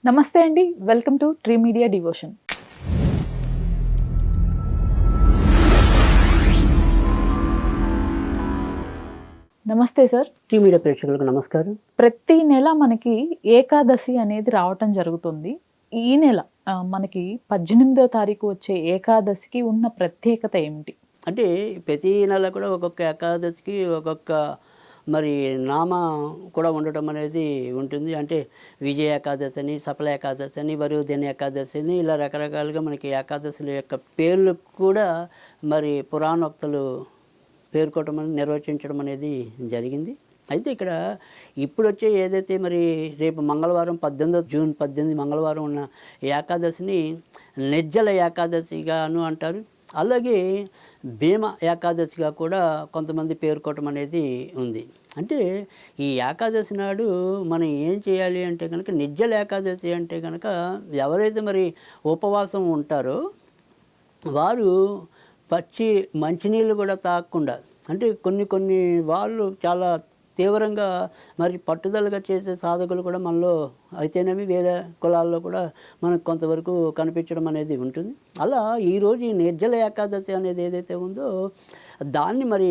నమస్తే అండి. Welcome to tree media devotion. నమస్తే సార్. టీ మీడియా ప్రేక్షకులకు నమస్కారం. ప్రతి నెల మనకి ఏకాదశి అనేది రావటం జరుగుతుంది. ఈ నెల మనకి 18వ తారీఖు వచ్చే ఏకాదశికి ఉన్న ప్రత్యేకత ఏమిటి? అంటే ప్రతి నెల కూడా ఒక్కొక్క ఏకాదశికి ఒక్కొక్క మరి నామ కూడా ఉండటం అనేది ఉంటుంది. అంటే విజయ ఏకాదశి అని, సఫల ఏకాదశి అని, వరుదిన ఏకాదశి అని ఇలా రకరకాలుగా మనకి ఏకాదశుల యొక్క పేర్లు కూడా మరి పురాణోక్తలు పేర్కోవటం అనేది నిర్వచించడం అనేది జరిగింది. అయితే ఇక్కడ ఇప్పుడు వచ్చే ఏదైతే మరి రేపు మంగళవారం 18 జూన్ 18 మంగళవారం ఉన్న ఏకాదశిని నిర్జల ఏకాదశిగాను అంటారు. అలాగే భీమ ఏకాదశిగా కూడా కొంతమంది పేర్కోవటం అనేది ఉంది. అంటే ఈ ఏకాదశి నాడు మనం ఏం చేయాలి అంటే కనుక నిర్జల ఏకాదశి అంటే కనుక ఎవరైతే మరి ఉపవాసం ఉంటారో వారు పచ్చి మంచినీళ్ళు కూడా తాగకుండా, అంటే కొన్ని వాళ్ళు చాలా తీవ్రంగా మరి పట్టుదలగా చేసే సాధకులు కూడా మనలో అయితేనేమి వేరే కులాల్లో కూడా మనకు కొంతవరకు కనిపించడం అనేది ఉంటుంది. అలా ఈరోజు ఈ నిర్జల ఏకాదశి అనేది ఏదైతే ఉందో దాన్ని మరి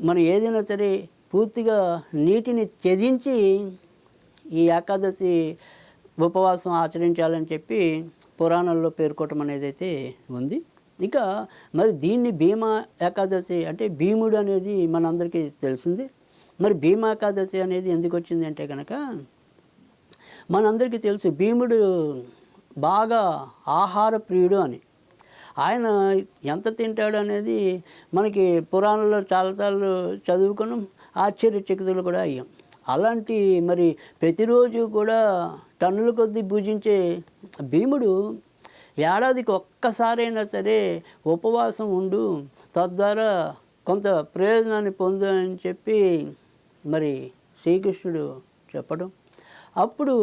మనం ఏదైనా సరే పూర్తిగా నీటిని త్యజించి ఈ ఏకాదశి ఉపవాసం ఆచరించాలని చెప్పి పురాణాల్లో పేర్కోవటం అనేది అయితే ఉంది. ఇక మరి దీన్ని భీమ ఏకాదశి అంటే భీముడు అనేది మనందరికీ తెలిసింది. మరి భీమ ఏకాదశి అనేది ఎందుకు వచ్చింది అంటే కనుక మనందరికీ తెలుసు భీముడు బాగా ఆహార ప్రియుడు అని. ఆయన ఎంత తింటాడు అనేది మనకి పురాణంలో చాలాసార్లు చదువుకున్నాం, ఆశ్చర్యచకితులు కూడా అయ్యాం. అలాంటి మరి ప్రతిరోజు కూడా టన్నుల కొద్దీ భుజించే భీముడు ఏడాదికి ఒక్కసారైనా సరే ఉపవాసం ఉండు, తద్వారా కొంత ప్రయోజనాన్ని పొందు అని చెప్పి మరి శ్రీకృష్ణుడు చెప్పడం, అప్పుడు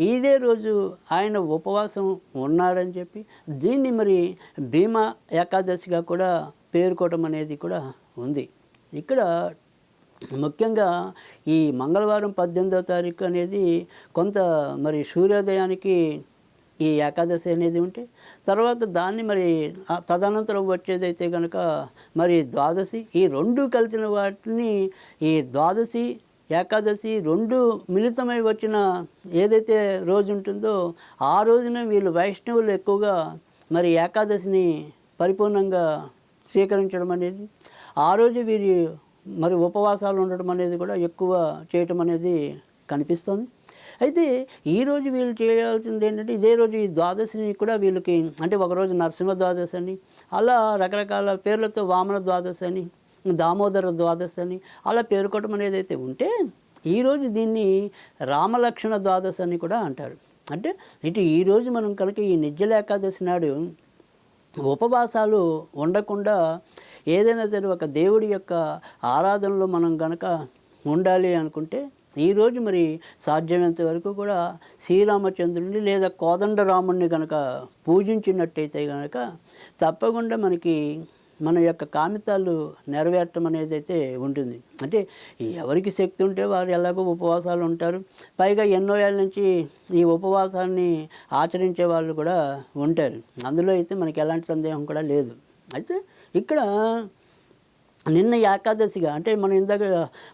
ఇదే రోజు ఆయన ఉపవాసం ఉన్నాడని చెప్పి దీన్ని మరి భీమ ఏకాదశిగా కూడా పేర్కోవటం అనేది కూడా ఉంది. ఇక్కడ ముఖ్యంగా ఈ మంగళవారం 18వ తారీఖు అనేది కొంత మరి సూర్యోదయానికి ఈ ఏకాదశి అనేది ఉంటే తర్వాత దాన్ని మరి తదనంతరం వచ్చేదైతే కనుక మరి ద్వాదశి, ఈ రెండు కలిసిన వాటిని ఈ ద్వాదశి ఏకాదశి రెండు మిళితమై వచ్చిన ఏదైతే రోజు ఉంటుందో ఆ రోజున వీళ్ళు వైష్ణవులు ఎక్కువగా మరి ఏకాదశిని పరిపూర్ణంగా స్వీకరించడం అనేది, ఆ రోజు వీరి మరి ఉపవాసాలు ఉండడం అనేది కూడా ఎక్కువ చేయటం అనేది కనిపిస్తుంది. అయితే ఈరోజు వీళ్ళు చేయాల్సింది ఏంటంటే ఇదే రోజు ఈ ద్వాదశిని కూడా వీళ్ళకి, అంటే ఒకరోజు నరసింహ ద్వాదశి అని, అలా రకరకాల పేర్లతో వామన ద్వాదశి అని, దామోదర ద్వాదశి అని అలా పేర్కోవటం అనేది అయితే ఉంటే ఈరోజు దీన్ని రామలక్ష్మణ ద్వాదశి అని కూడా అంటారు. అంటే ఈరోజు మనం కనుక ఈ నిర్జల ఏకాదశి నాడు ఉపవాసాలు ఉండకుండా ఏదైనా సరే ఒక దేవుడి యొక్క ఆరాధనలో మనం కనుక ఉండాలి అనుకుంటే ఈరోజు మరి సాధ్యమైనంత వరకు కూడా శ్రీరామచంద్రుడిని లేదా కోదండరాముడిని కనుక పూజించినట్టయితే కనుక తప్పకుండా మనకి మన యొక్క కామితాలు నెరవేర్చడం అనేది అయితే ఉంటుంది. అంటే ఎవరికి శక్తి ఉంటే వారు ఎలాగో ఉపవాసాలు ఉంటారు. పైగా ఎన్నో ఏళ్ళ నుంచి ఈ ఉపవాసాన్ని ఆచరించే వాళ్ళు కూడా ఉంటారు. అందులో అయితే మనకి ఎలాంటి సందేహం కూడా లేదు. అయితే ఇక్కడ నిన్న ఏకాదశిగా అంటే మనం ఇందాక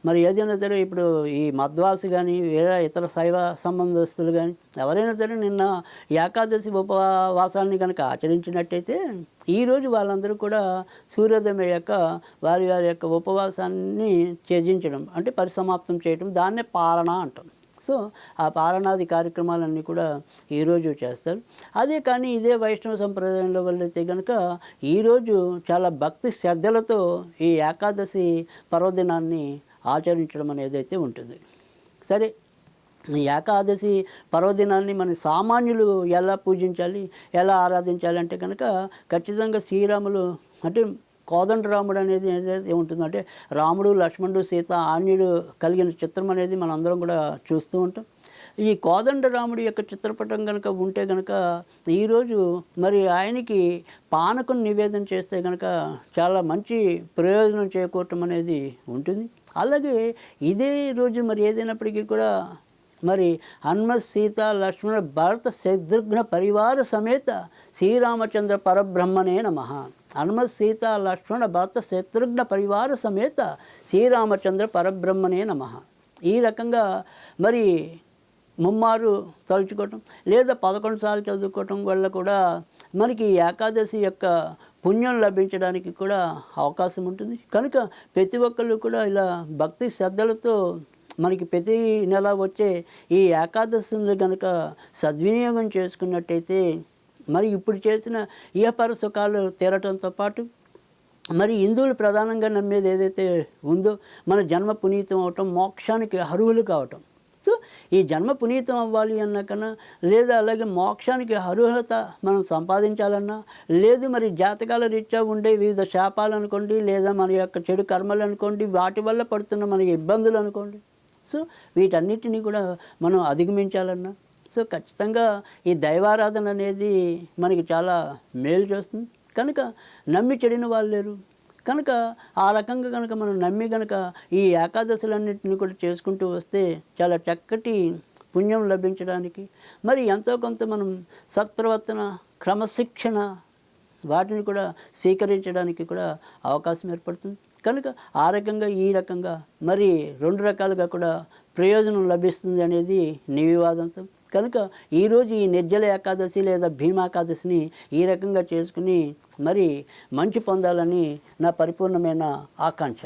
మరి ఏదైనా సరే ఇప్పుడు ఈ మధ్వాసి కానీ వేరే ఇతర శైవ సంబంధస్తులు కానీ ఎవరైనా సరే నిన్న ఏకాదశి ఉపవాసాన్ని కనుక ఆచరించినట్టయితే ఈరోజు వాళ్ళందరూ కూడా సూర్యోదయం అయ్యాక వారి యొక్క ఉపవాసాన్ని త్యజించడం అంటే పరిసమాప్తం చేయడం, దాన్నే పాలన అంటాం. సో ఆ పాలనాది కార్యక్రమాలన్నీ కూడా ఈరోజు చేస్తారు. అదే కానీ ఇదే వైష్ణవ సంప్రదాయంలో వెళ్ళైతే కనుక ఈరోజు చాలా భక్తి శ్రద్ధలతో ఈ ఏకాదశి పర్వదినాన్ని ఆచరించడం అనేది అయితే ఉంటుంది. సరే, ఈ ఏకాదశి పర్వదినాన్ని మన సామాన్యులు ఎలా పూజించాలి, ఎలా ఆరాధించాలి అంటే కనుక ఖచ్చితంగా శ్రీరాములు అంటే కోదండరాముడు అనేది ఏదైతే ఉంటుందో, అంటే రాముడు, లక్ష్మణుడు, సీత, ఆంజనేయుడు కలిగిన చిత్రం అనేది మనం అందరం కూడా చూస్తూ ఉంటాం. ఈ కోదండరాముడి యొక్క చిత్రపటం కనుక ఉంటే కనుక ఈరోజు మరి ఆయనకి పానకం నివేదన చేస్తే కనుక చాలా మంచి ప్రయోజనం చేకూరటం అనేది ఉంటుంది. అలాగే ఇదే రోజు మరి ఏదైనప్పటికీ కూడా మరి హనుమత్ సీత లక్ష్మణ భరత శత్రుఘ్న పరివార సమేత శ్రీరామచంద్ర పరబ్రహ్మణే నమః. హనుమత్ సీత లక్ష్మణ భరత శత్రుఘ్న పరివార సమేత శ్రీరామచంద్ర పరబ్రహ్మణే నమః. ఈ రకంగా మరి ముమ్మారు తలుచుకోవటం లేదా 11 సార్లు చదువుకోవటం వల్ల కూడా మనకి ఈ ఏకాదశి యొక్క పుణ్యం లభించడానికి కూడా అవకాశం ఉంటుంది. కనుక ప్రతి ఒక్కళ్ళు కూడా ఇలా భక్తి శ్రద్ధలతో మనకి ప్రతి నెల వచ్చే ఈ ఏకాదశిని కనుక సద్వినియోగం చేసుకున్నట్టయితే మరి ఇప్పుడు చేసిన ఇహపర సుఖాలు తీరటంతో పాటు మరి హిందువులు ప్రధానంగా నమ్మేది ఏదైతే ఉందో మన జన్మ పునీతం అవటం, మోక్షానికి అర్హులు కావటం. సో ఈ జన్మ పునీతం అవ్వాలి అన్నా కన్నా లేదా అలాగే మోక్షానికి అర్హత మనం సంపాదించాలన్నా లేదు మరి జాతకాల రీత్యా ఉండే వివిధ శాపాలు అనుకోండి లేదా మన యొక్క చెడు కర్మలు అనుకోండి వాటి వల్ల పడుతున్న మనకి ఇబ్బందులు అనుకోండి. సో వీటన్నిటినీ కూడా మనం అధిగమించాలన్నా సో ఖచ్చితంగా ఈ దైవారాధన అనేది మనకి చాలా మేలు చేస్తుంది. కనుక నమ్మి చెడిన వాళ్ళు లేరు. కనుక ఆ రకంగా కనుక మనం నమ్మి కనుక ఈ ఏకాదశులన్నింటినీ కూడా చేసుకుంటూ వస్తే చాలా చక్కటి పుణ్యం లభించడానికి మరి ఎంతో కొంత మనం సత్ప్రవర్తన, క్రమశిక్షణ వాటిని కూడా స్వీకరించడానికి కూడా అవకాశం ఏర్పడుతుంది. కనుక ఆ రకంగా ఈ రకంగా మరి 2 రకాలుగా కూడా ప్రయోజనం లభిస్తుంది అనేది నిర్వివాదంతం. కనుక ఈరోజు ఈ నిర్జల ఏకాదశి లేదా భీమాకాదశిని ఈ రకంగా చేసుకుని మరి మంచి పొందాలని నా పరిపూర్ణమైన ఆకాంక్ష.